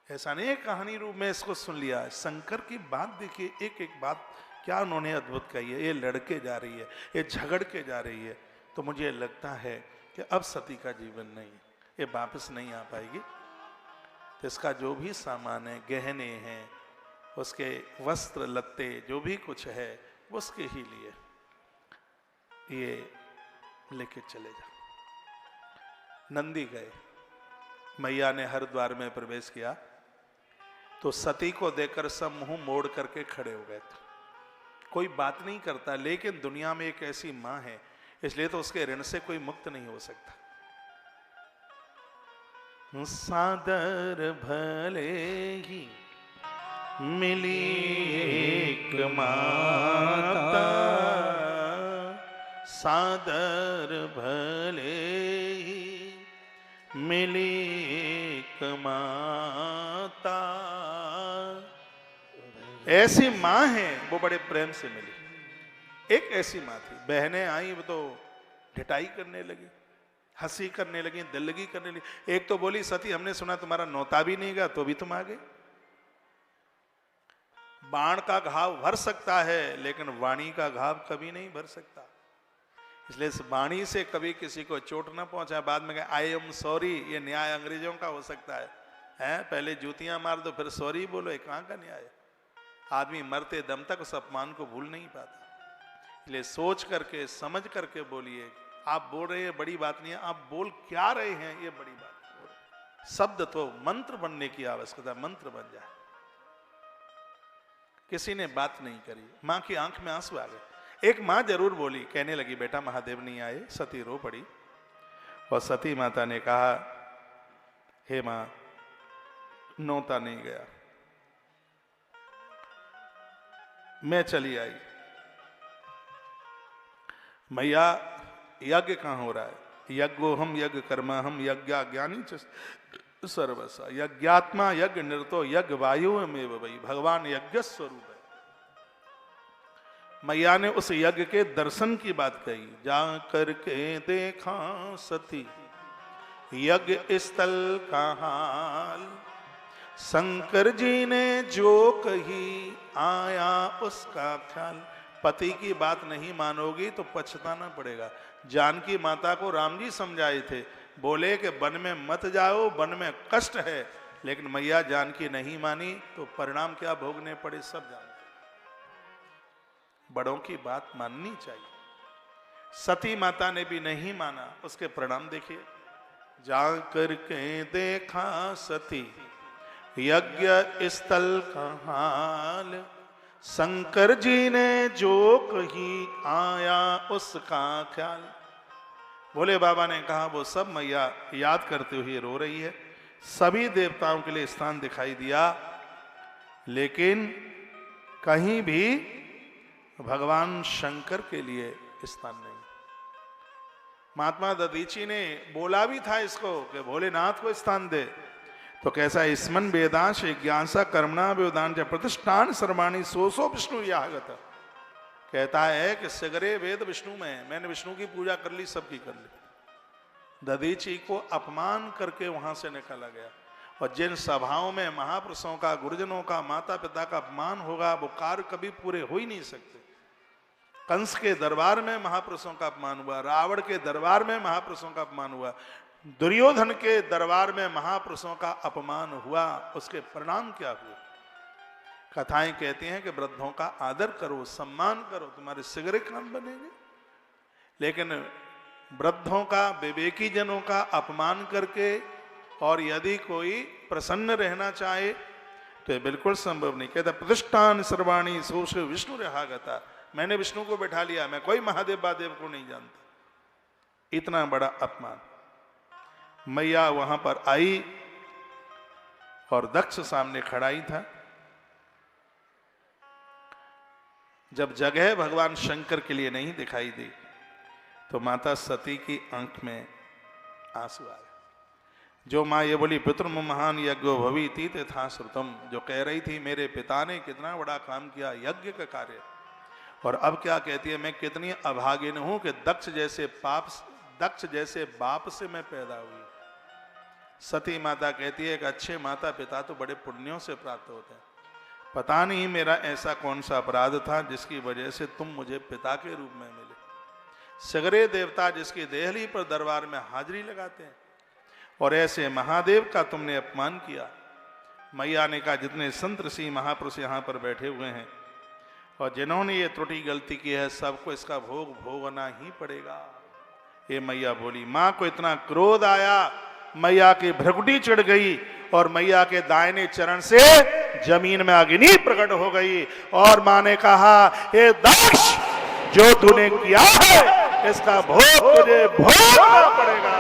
ऐसा नहीं है कहानी रूप में इसको सुन लिया। शंकर की बात देखिए, एक एक बात क्या उन्होंने अद्भुत कही है। ये लड़के जा रही है, ये झगड़ के जा रही है, तो मुझे लगता है कि अब सती का जीवन नहीं, ये वापस नहीं आ पाएगी। तो इसका जो भी सामान है, गहने हैं, उसके वस्त्र लत्ते जो भी कुछ है उसके ही लिए ये लेके चले जा। नंदी गए, मैया ने हरिद्वार में प्रवेश किया तो सती को देखकर सब मुंह मोड़ करके खड़े हो गए थे। कोई बात नहीं करता, लेकिन दुनिया में एक ऐसी मां है, इसलिए तो उसके ऋण से कोई मुक्त नहीं हो सकता। सादर भले ही मिली एक माता, सादर भले ही मिली एक माता। ऐसी मां है, वो बड़े प्रेम से मिली। एक ऐसी मां थी, बहनें आई वो तो ढिठाई करने लगी, हंसी करने लगी, दिल्लगी करने लगी। एक तो बोली सती हमने सुना तुम्हारा नौता भी नहीं गया तो भी तुम आ गए। बाण का घाव भर सकता है लेकिन वाणी का घाव कभी नहीं भर सकता, इसलिए इस वाणी से कभी किसी को चोट ना पहुंचा। बाद में कहा आई एम सॉरी, ये न्याय अंग्रेजों का हो सकता है? पहले जूतियां मार दो फिर सॉरी बोलो, ये कहां का न्याय है? आदमी मरते दम तक उस अपमान को भूल नहीं पाता। इसलिए सोच करके समझ करके बोलिए। आप बोल रहे हैं बड़ी बात नहीं है, आप बोल क्या रहे हैं ये बड़ी बात। शब्द तो मंत्र बनने की आवश्यकता, मंत्र बन जाए। किसी ने बात नहीं करी, मां की आंख में आंसू आ गए। एक मां जरूर बोली, कहने लगी बेटा महादेव नहीं आए। सती रो पड़ी और सती माता ने कहा हे मां नौता नहीं गया, मैं चली आई। मैया यज्ञ कहां हो रहा है? यज्ञो हम यज्ञ कर्मा हम यज्ञा ज्ञानी सर्वसा, यज्ञात्मा यज्ञ निरतो यज्ञ वायु में वही, भगवान यज्ञ स्वरूप है। मैया ने उस यज्ञ के दर्शन की बात कही। जा करके देखा सती यज्ञ स्थल का हाल, शंकर जी ने जो कही आया उसका ख्याल। पति की बात नहीं मानोगी तो पछताना पड़ेगा। जानकी माता को राम जी समझाए थे, बोले कि वन में मत जाओ, वन में कष्ट है, लेकिन मैया जानकी नहीं मानी तो परिणाम क्या भोगने पड़े सब जानते। बड़ों की बात माननी चाहिए। सती माता ने भी नहीं माना, उसके परिणाम देखिए। जाकर के देखा सती यज्ञ स्थल का हाल, शंकर जी ने जो कही आया उसका ख्याल। भोले बाबा ने कहा वो सब मैया याद करते हुए रो रही है। सभी देवताओं के लिए स्थान दिखाई दिया, लेकिन कहीं भी भगवान शंकर के लिए स्थान नहीं। महात्मा दधीची ने बोला भी था इसको कि भोलेनाथ को स्थान दे, तो कैसा स्मन वेदांश ज्ञानसा कर्मणा वेदान प्रतिष्ठान सर्वाणी सोसो विष्णु यागत। कहता है कि सगरे वेद विष्णु में, मैंने विष्णु की पूजा कर ली, सबकी कर ली। दधीची को अपमान करके वहां से निकाला गया। और जिन सभाओं में महापुरुषों का, गुरुजनों का, माता पिता का अपमान होगा वो कार्य कभी पूरे हो ही नहीं सकते। कंस के दरबार में महापुरुषों का अपमान हुआ, रावण के दरबार में महापुरुषों का अपमान हुआ, दुर्योधन के दरबार में महापुरुषों का अपमान हुआ। उसके परिणाम क्या हुए? कथाएं कहती हैं कि वृद्धों का आदर करो, सम्मान करो, तुम्हारे सिगरे काम बनेंगे। लेकिन वृद्धों का, विवेकी जनों का अपमान करके और यदि कोई प्रसन्न रहना चाहे तो ये बिल्कुल संभव नहीं। कहता प्रतिष्ठान सर्वाणी सोश विष्णु रहागता, मैंने विष्णु को बैठा लिया, मैं कोई महादेव बादेव को नहीं जानता। इतना बड़ा अपमान। मैया वहां पर आई और दक्ष सामने खड़ा ही था। जब जगह भगवान शंकर के लिए नहीं दिखाई दी तो माता सती की आंख में आंसू आ गए। जो माँ ये बोली पितृम महान यज्ञो भविति तथा श्रुतम, जो कह रही थी मेरे पिता ने कितना बड़ा काम किया, यज्ञ का कार्य, और अब क्या कहती है मैं कितनी अभागिन हूं कि दक्ष जैसे बाप से मैं पैदा हुई। सती माता कहती है कि अच्छे माता पिता तो बड़े पुण्यों से प्राप्त होते हैं, पता नहीं मेरा ऐसा कौन सा अपराध था जिसकी वजह से तुम मुझे पिता के रूप में मिले। सगरे देवता जिसकी देहली पर दरबार में हाजिरी लगाते हैं और ऐसे महादेव का तुमने अपमान किया। मैया ने कहा जितने संत ऋषि महापुरुष यहाँ पर बैठे हुए हैं और जिन्होंने ये त्रुटि गलती की है सबको इसका भोग भोगना ही पड़ेगा। ये मैया बोली। माँ को इतना क्रोध आया, मैया की भ्रकुटी चिढ़ गई और मैया के दाहिने चरण से जमीन में अग्नि प्रकट हो गई और माँ ने कहा हे दक्ष, जो तूने किया है इसका भोग तुझे भोगना पड़ेगा।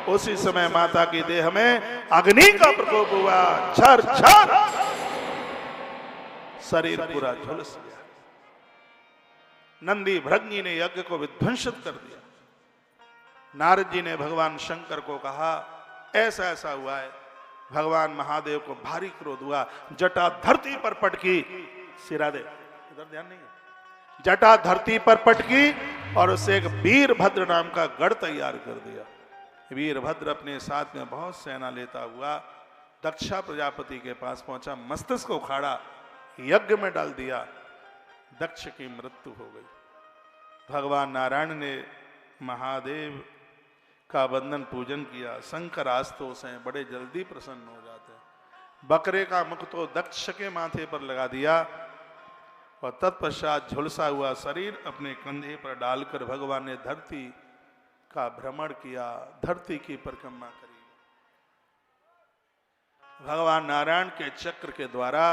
उसी समय माता की देह में अग्नि का प्रकोप हुआ, छर छर शरीर पूरा झुलस गया। नंदी भृंगी ने यज्ञ को विध्वंसित कर दिया। नारद जी ने भगवान शंकर को कहा ऐसा ऐसा हुआ है। भगवान महादेव को भारी क्रोध हुआ, जटा धरती पर पटकी, सिरा दे इधर ध्यान नहीं है, जटा धरती पर पटकी और उसे एक वीरभद्र नाम का गढ़ तैयार कर दिया। वीरभद्र अपने साथ में बहुत सेना लेता हुआ दक्षा प्रजापति के पास पहुंचा, मस्तक को उखाड़ा, यज्ञ में डाल दिया, दक्ष की मृत्यु हो गई। भगवान नारायण ने महादेव का वंदन पूजन किया। शंकर आस्तोष हैं, बड़े जल्दी प्रसन्न हो जाते हैं। बकरे का मुख तो दक्ष के माथे पर लगा दिया और तत्पश्चात झुलसा हुआ शरीर अपने कंधे पर डालकर भगवान ने धरती का भ्रमण किया, धरती की परिक्रमा करी। भगवान नारायण के चक्र के द्वारा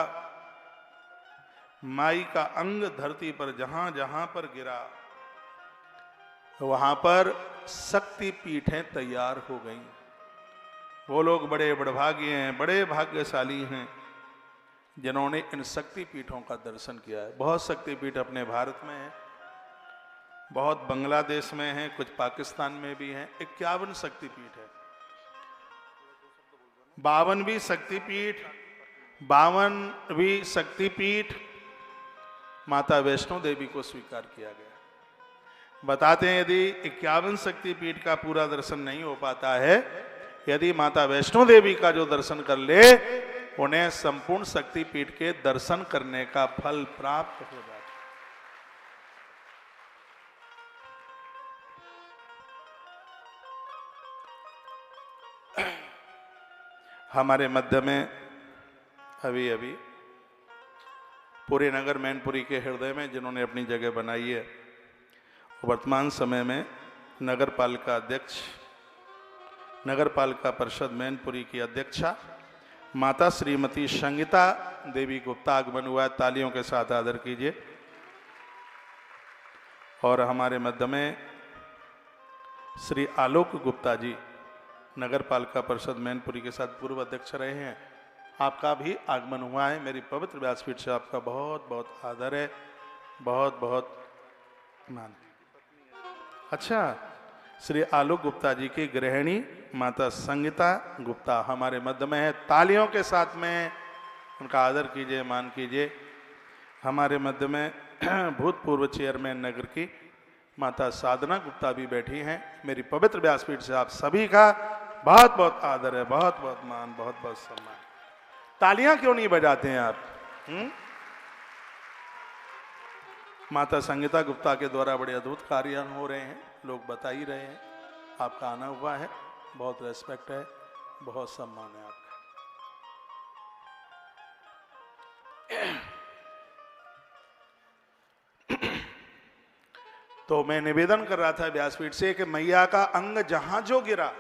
माई का अंग धरती पर जहां जहां पर गिरा वहां पर शक्ति पीठें तैयार हो गईं। वो लोग बड़े बड़भागी हैं, बड़े भाग्यशाली हैं जिन्होंने इन शक्ति पीठों का दर्शन किया है। बहुत शक्ति पीठ अपने भारत में है, बहुत बांग्लादेश में है, कुछ पाकिस्तान में भी हैं। 51 शक्तिपीठ है, 52वीं शक्तिपीठ, 52वीं शक्तिपीठ माता वैष्णो देवी को स्वीकार किया गया। बताते हैं यदि 51 शक्तिपीठ का पूरा दर्शन नहीं हो पाता है, यदि माता वैष्णो देवी का जो दर्शन कर ले उन्हें संपूर्ण शक्तिपीठ के दर्शन करने का फल प्राप्त हो जाता है। हमारे मध्य में अभी अभी पूरे नगर मैनपुरी के हृदय में जिन्होंने अपनी जगह बनाई है, वर्तमान समय में नगर पालिका अध्यक्ष, नगर पालिका परिषद मैनपुरी की अध्यक्षा माता श्रीमती संगीता देवी गुप्ता आगमन हुआ है। तालियों के साथ आदर कीजिए। और हमारे मध्य में श्री आलोक गुप्ता जी नगर पालिका परिषद मैनपुरी के साथ पूर्व अध्यक्ष रहे हैं, आपका भी आगमन हुआ है। मेरी पवित्र व्यासपीठ से आपका बहुत बहुत आदर है, बहुत बहुत मान। अच्छा, श्री आलोक गुप्ता जी की गृहिणी माता संगीता गुप्ता हमारे मध्य में है। तालियों के साथ में उनका आदर कीजिए, मान कीजिए। हमारे मध्य में भूतपूर्व चेयरमैन नगर की माता साधना गुप्ता भी बैठी हैं। मेरी पवित्र व्यासपीठ से आप सभी का बहुत बहुत आदर है, बहुत बहुत मान, बहुत बहुत सम्मान। तालियां क्यों नहीं बजाते हैं आप? माता संगीता गुप्ता के द्वारा बड़े अद्भुत कार्य हो रहे हैं, लोग बता ही रहे हैं। आपका आना हुआ है, बहुत रेस्पेक्ट है, बहुत सम्मान है आपका। तो मैं निवेदन कर रहा था व्यासपीठ से कि मैया का अंग जहां जो गिरा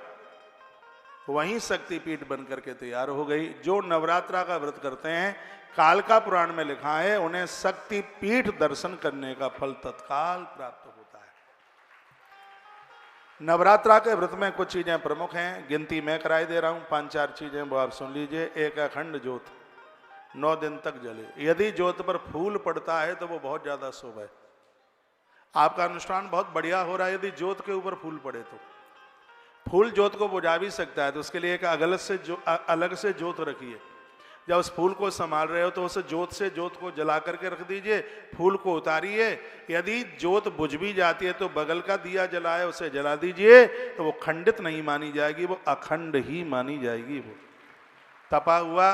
वहीं शक्तिपीठ बनकर के तैयार हो गई। जो नवरात्रा का व्रत करते हैं, कालका पुराण में लिखा है, उन्हें शक्तिपीठ दर्शन करने का फल तत्काल प्राप्त होता है। नवरात्रा के व्रत में कुछ चीजें प्रमुख हैं, गिनती मैं कराई दे रहा हूं, 5-4 चीजें वो आप सुन लीजिए। एक अखंड ज्योत 9 दिन तक जले। यदि ज्योत पर फूल पड़ता है तो वो बहुत ज्यादा शुभ है। आपका अनुष्ठान बहुत बढ़िया हो रहा है, यदि ज्योत के ऊपर फूल पड़े तो फूल ज्योत को बुझा भी सकता है, तो उसके लिए एक अलग से ज्योत रखिए। जब उस फूल को संभाल रहे हो तो उस ज्योत से ज्योत को जला करके रख दीजिए, फूल को उतारिए। यदि ज्योत बुझ भी जाती है तो बगल का दिया जलाए उसे जला दीजिए, तो वो खंडित नहीं मानी जाएगी, वो अखंड ही मानी जाएगी। वो तपा हुआ,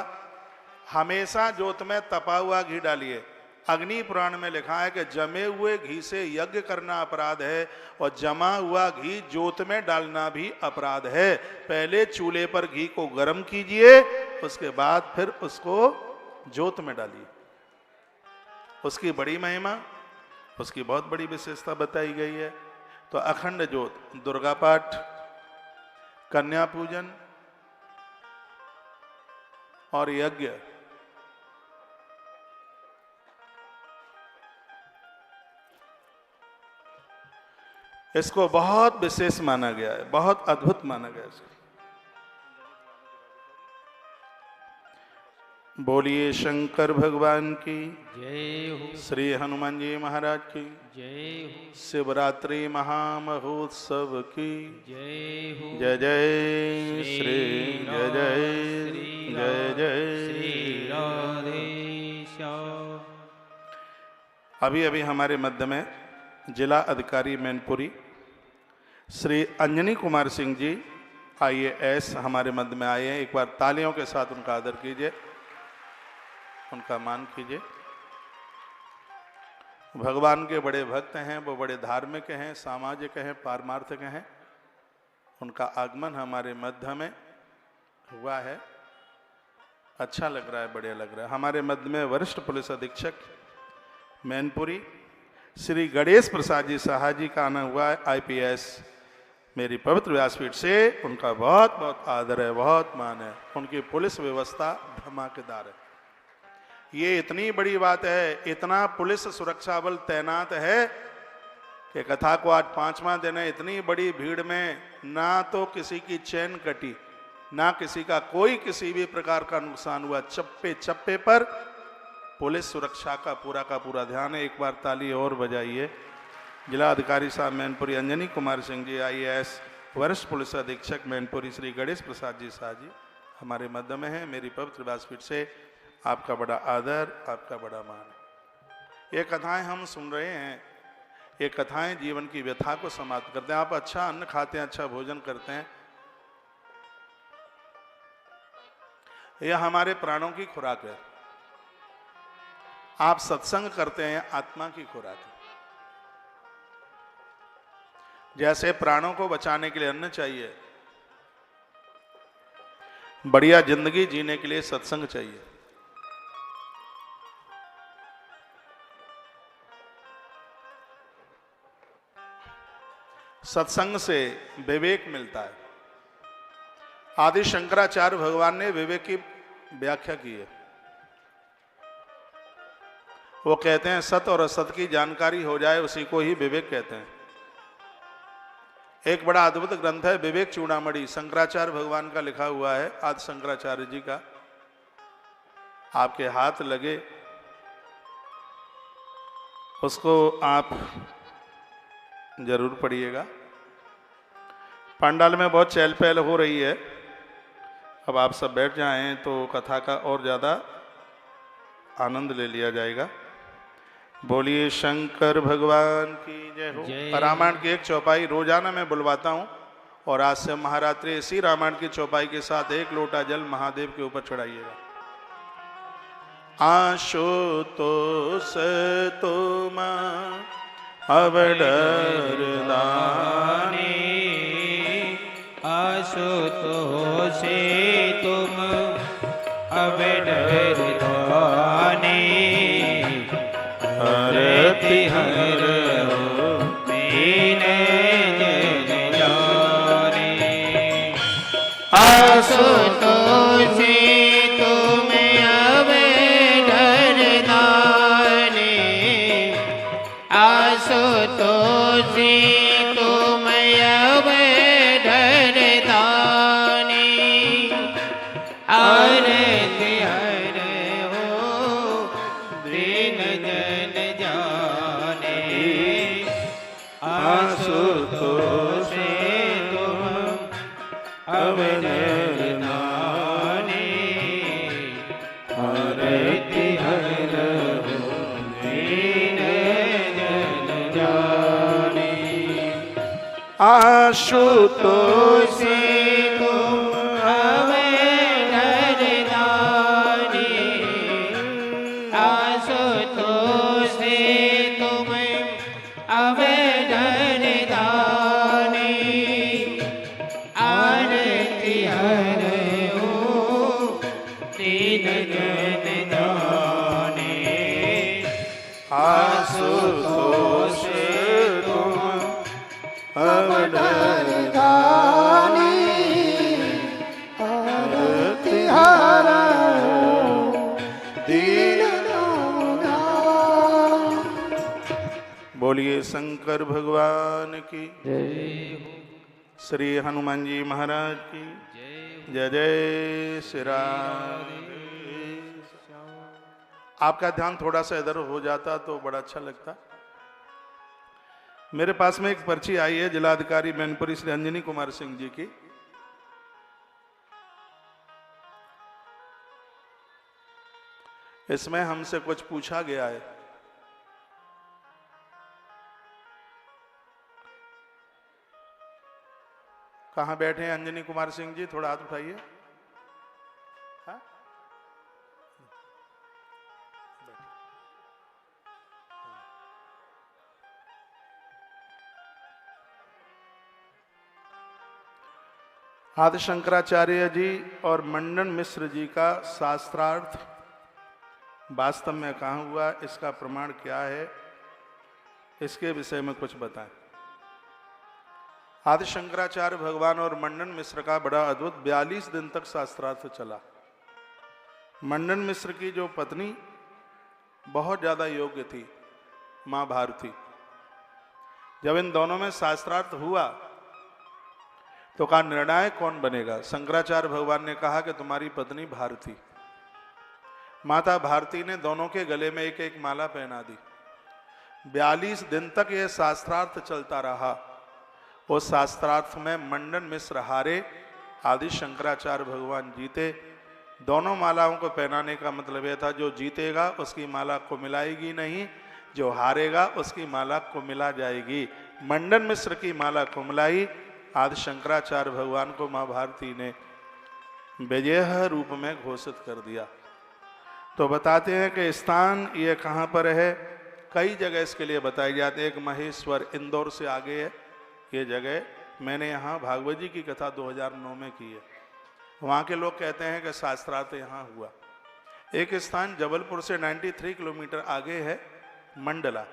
हमेशा ज्योत में तपा हुआ घी डालिए। अग्नि पुराण में लिखा है कि जमे हुए घी से यज्ञ करना अपराध है और जमा हुआ घी ज्योत में डालना भी अपराध है। पहले चूल्हे पर घी को गर्म कीजिए, उसके बाद फिर उसको ज्योत में डालिए। उसकी बड़ी महिमा, उसकी बहुत बड़ी विशेषता बताई गई है। तो अखंड ज्योत, दुर्गा पाठ, कन्या पूजन और यज्ञ, इसको बहुत विशेष माना गया है, बहुत अद्भुत माना गया है। बोलिए शंकर भगवान की जय हो, श्री हनुमान जी महाराज की जय हो, शिवरात्रि महामहोत्सव की जय हो। जय जय श्री जय जय जय जय। श्री राधे श्याम। अभी अभी हमारे मध्य में जिला अधिकारी मैनपुरी श्री अंजनी कुमार सिंह जी IAS हमारे मध्य में आए हैं। एक बार तालियों के साथ उनका आदर कीजिए, उनका मान कीजिए। भगवान के बड़े भक्त हैं, वो बड़े धार्मिक हैं, सामाजिक हैं, पारमार्थिक हैं। उनका आगमन हमारे मध्य में हुआ है, अच्छा लग रहा है, बढ़िया लग रहा है। हमारे मध्य में वरिष्ठ पुलिस अधीक्षक मैनपुरी श्री गणेश प्रसाद जी साहा जी का आना हुआ है IPS। मेरी पवित्र व्यासपीठ से उनका बहुत बहुत आदर है, बहुत मान है। उनकी पुलिस व्यवस्था धमाकेदार है। ये इतनी बड़ी बात है, इतना पुलिस सुरक्षा बल तैनात है कि कथा को आज 5वां दिन है। इतनी बड़ी भीड़ में ना तो किसी की चैन कटी, ना किसी का कोई किसी भी प्रकार का नुकसान हुआ। चप्पे चप्पे पर पुलिस सुरक्षा का पूरा ध्यान है। एक बार ताली और बजाइए। जिला अधिकारी साहब मैनपुरी अंजनी कुमार सिंह जी IAS, वरिष्ठ पुलिस अधीक्षक मैनपुरी श्री गणेश प्रसाद जी शाह जी हमारे मध्य में हैं। मेरी पवित्र व्यासपीठ से आपका बड़ा आदर, आपका बड़ा मान है। ये कथाएं हम सुन रहे हैं, ये कथाएं जीवन की व्यथा को समाप्त करते हैं। आप अच्छा अन्न खाते हैं, अच्छा भोजन करते हैं, यह हमारे प्राणों की खुराक है। आप सत्संग करते हैं, आत्मा की खुराक है। जैसे प्राणों को बचाने के लिए अन्न चाहिए, बढ़िया जिंदगी जीने के लिए सत्संग चाहिए। सत्संग से विवेक मिलता है। आदि शंकराचार्य भगवान ने विवेक की व्याख्या की है। वो कहते हैं सत और असत की जानकारी हो जाए उसी को ही विवेक कहते हैं। एक बड़ा अद्भुत ग्रंथ है विवेक चूड़ामणि, शंकराचार्य भगवान का लिखा हुआ है, आदि शंकराचार्य जी का। आपके हाथ लगे, उसको आप जरूर पढ़िएगा। पंडाल में बहुत चहल पहल हो रही है, अब आप सब बैठ जाएं तो कथा का और ज़्यादा आनंद ले लिया जाएगा। बोलिए शंकर भगवान की जय हो। रामायण की एक चौपाई रोजाना मैं बुलवाता हूँ और आज से महारात्रि इसी रामायण की चौपाई के साथ 1 लोटा जल महादेव के ऊपर चढ़ाइएगा। आशुतोष तुम अवडर दानी, आशुतोष तुम अवडर दानी, हरति हर मीने जन जाने। आशुतोष तुम अवडर दानी, आशुतोष तुम अवडर जाने आशुतोष तुम हमें धरदानी आशुतोष तुम हमें धरदानी आरती हरो दीन जन दानी आशुतोष तुम अवधानी आरती हरो दीन दानी। बोलिए शंकर भगवान की जय श्री हनुमान जी महाराज की जय जय श्री राम। आपका ध्यान थोड़ा सा इधर हो जाता तो बड़ा अच्छा लगता। मेरे पास में एक पर्ची आई है जिलाधिकारी मैनपुरी श्री अंजनी कुमार सिंह जी की। इसमें हमसे कुछ पूछा गया है। कहाँ बैठे हैं अंजनी कुमार सिंह जी? थोड़ा हाथ उठाइए। हाँ? आदि शंकराचार्य जी और मंडन मिश्र जी का शास्त्रार्थ वास्तव में कहाँ हुआ, इसका प्रमाण क्या है, इसके विषय में कुछ बताएं। आदि शंकराचार्य भगवान और मंडन मिश्र का बड़ा अद्भुत 42 दिन तक शास्त्रार्थ चला। मंडन मिश्र की जो पत्नी बहुत ज्यादा योग्य थी, मां भारती। जब इन दोनों में शास्त्रार्थ हुआ तो कहा निर्णायक कौन बनेगा। शंकराचार्य भगवान ने कहा कि तुम्हारी पत्नी भारती। माता भारती ने दोनों के गले में एक एक माला पहना दी। 42 दिन तक यह शास्त्रार्थ चलता रहा। उस शास्त्रार्थ में मंडन मिश्र हारे, आदि शंकराचार्य भगवान जीते। दोनों मालाओं को पहनाने का मतलब यह था जो जीतेगा उसकी माला को मिलाएगी नहीं, जो हारेगा उसकी माला को मिला जाएगी। मंडन मिश्र की माला को मिलाई। आदि शंकराचार्य भगवान को मां भारती ने विजय रूप में घोषित कर दिया। तो बताते हैं कि स्थान ये कहाँ पर है। कई जगह इसके लिए बताई जाती है। एक महेश्वर इंदौर से आगे है ये जगह। मैंने यहाँ भागवत जी की कथा 2009 में की है। वहाँ के लोग कहते हैं कि शास्त्रार्थ यहाँ हुआ। एक स्थान जबलपुर से 93 किलोमीटर आगे है, मंडला।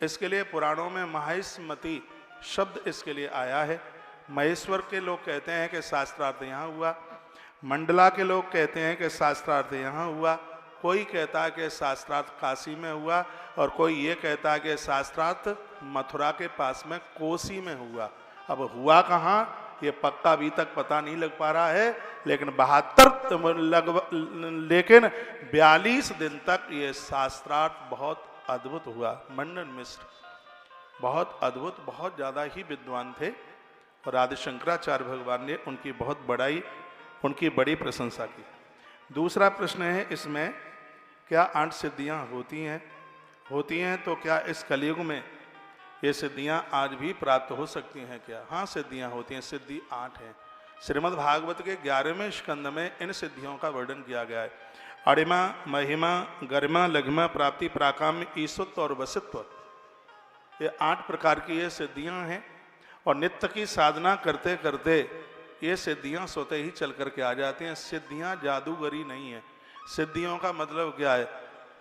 इसके लिए पुराणों में महेशमती शब्द इसके लिए आया है। महेश्वर के लोग कहते हैं कि शास्त्रार्थ यहाँ हुआ। मंडला के लोग कहते हैं कि शास्त्रार्थ यहाँ हुआ। कोई कहता है कि शास्त्रार्थ काशी में हुआ और कोई ये कहता है कि शास्त्रार्थ मथुरा के पास में कोसी में हुआ। अब हुआ कहाँ ये पक्का अभी तक पता नहीं लग पा रहा है, लेकिन 42 दिन तक ये शास्त्रार्थ बहुत अद्भुत हुआ। मंडन मिश्र बहुत अद्भुत, बहुत ज़्यादा ही विद्वान थे और आदि शंकराचार्य भगवान ने उनकी बहुत बड़ाई, उनकी बड़ी प्रशंसा की। दूसरा प्रश्न है इसमें, क्या 8 सिद्धियां होती हैं तो क्या इस कलयुग में ये सिद्धियां आज भी प्राप्त हो सकती हैं क्या? हाँ, सिद्धियां होती हैं। सिद्धि 8 हैं। श्रीमद् भागवत के 11वें स्कंद में इन सिद्धियों का वर्णन किया गया है। अणिमा, महिमा, गरिमा, लघिमा, प्राप्ति, प्राकाम्य, ईश्वत्व और वसित्व, ये 8 प्रकार की ये सिद्धियां हैं। और नित्य की साधना करते करते ये सिद्धियां स्वतः ही चल करके आ जाती हैं। सिद्धियां जादूगरी नहीं है। सिद्धियों का मतलब क्या है?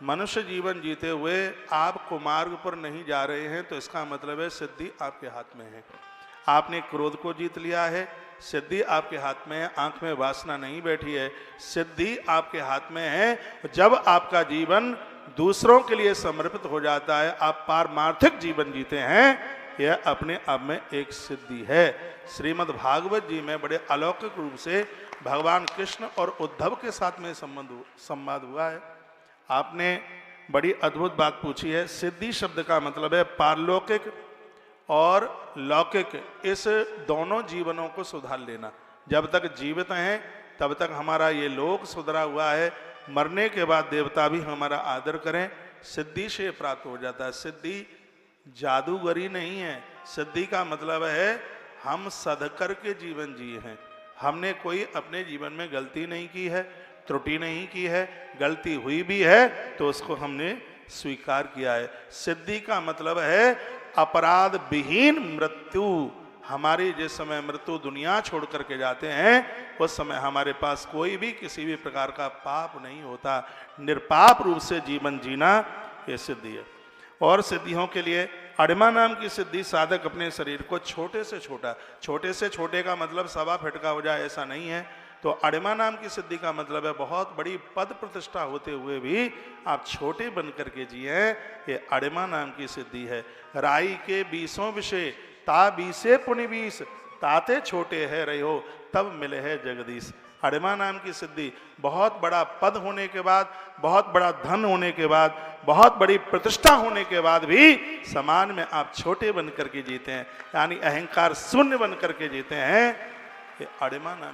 मनुष्य जीवन जीते हुए आप कुमार्ग पर नहीं जा रहे हैं तो इसका मतलब है सिद्धि आपके हाथ में है। आपने क्रोध को जीत लिया है, सिद्धि आपके हाथ में है। आंख में वासना नहीं बैठी है, सिद्धि आपके हाथ में है। जब आपका जीवन दूसरों के लिए समर्पित हो जाता है, आप पारमार्थिक जीवन जीते हैं, यह अपने आप में एक सिद्धि है। श्रीमद् भागवत जी में बड़े अलौकिक रूप से भगवान कृष्ण और उद्धव के साथ में संवाद हुआ है। आपने बड़ी अद्भुत बात पूछी है। सिद्धि शब्द का मतलब है पारलौकिक और लौकिक, इस दोनों जीवनों को सुधार लेना। जब तक जीवित हैं तब तक हमारा ये लोक सुधरा हुआ है, मरने के बाद देवता भी हमारा आदर करें, सिद्धि से प्राप्त हो जाता है। सिद्धि जादूगरी नहीं है। सिद्धि का मतलब है हम सध कर के जीवन जिए हैं। हमने कोई अपने जीवन में गलती नहीं की है, त्रुटि नहीं की है, गलती हुई भी है तो उसको हमने स्वीकार किया है। सिद्धि का मतलब है अपराध विहीन मृत्यु। हमारी जिस समय मृत्यु दुनिया छोड़ करके जाते हैं उस समय हमारे पास कोई भी किसी भी प्रकार का पाप नहीं होता। निष्पाप रूप से जीवन जीना ये सिद्धि है। और सिद्धियों के लिए अड़िमा नाम की सिद्धि साधक अपने शरीर को छोटे से छोटे का मतलब 1.25 फीट का हो जाए ऐसा नहीं है। तो अड़िमा नाम की सिद्धि का मतलब है बहुत बड़ी पद प्रतिष्ठा होते हुए भी आप छोटे बन करके जिए, ये अड़िमा नाम की सिद्धि है। राई के 20 विषय ता 20 पुनि 20 ताते छोटे है रहो तब मिले है जगदीश। अड़िमा नाम की सिद्धि बहुत बड़ा पद होने के बाद, बहुत बड़ा धन होने के बाद, बहुत बड़ी प्रतिष्ठा होने के बाद भी समाज में आप छोटे बन करके जीते हैं, यानी अहंकार शून्य बन करके जीते हैं। ये अड़िमा नाम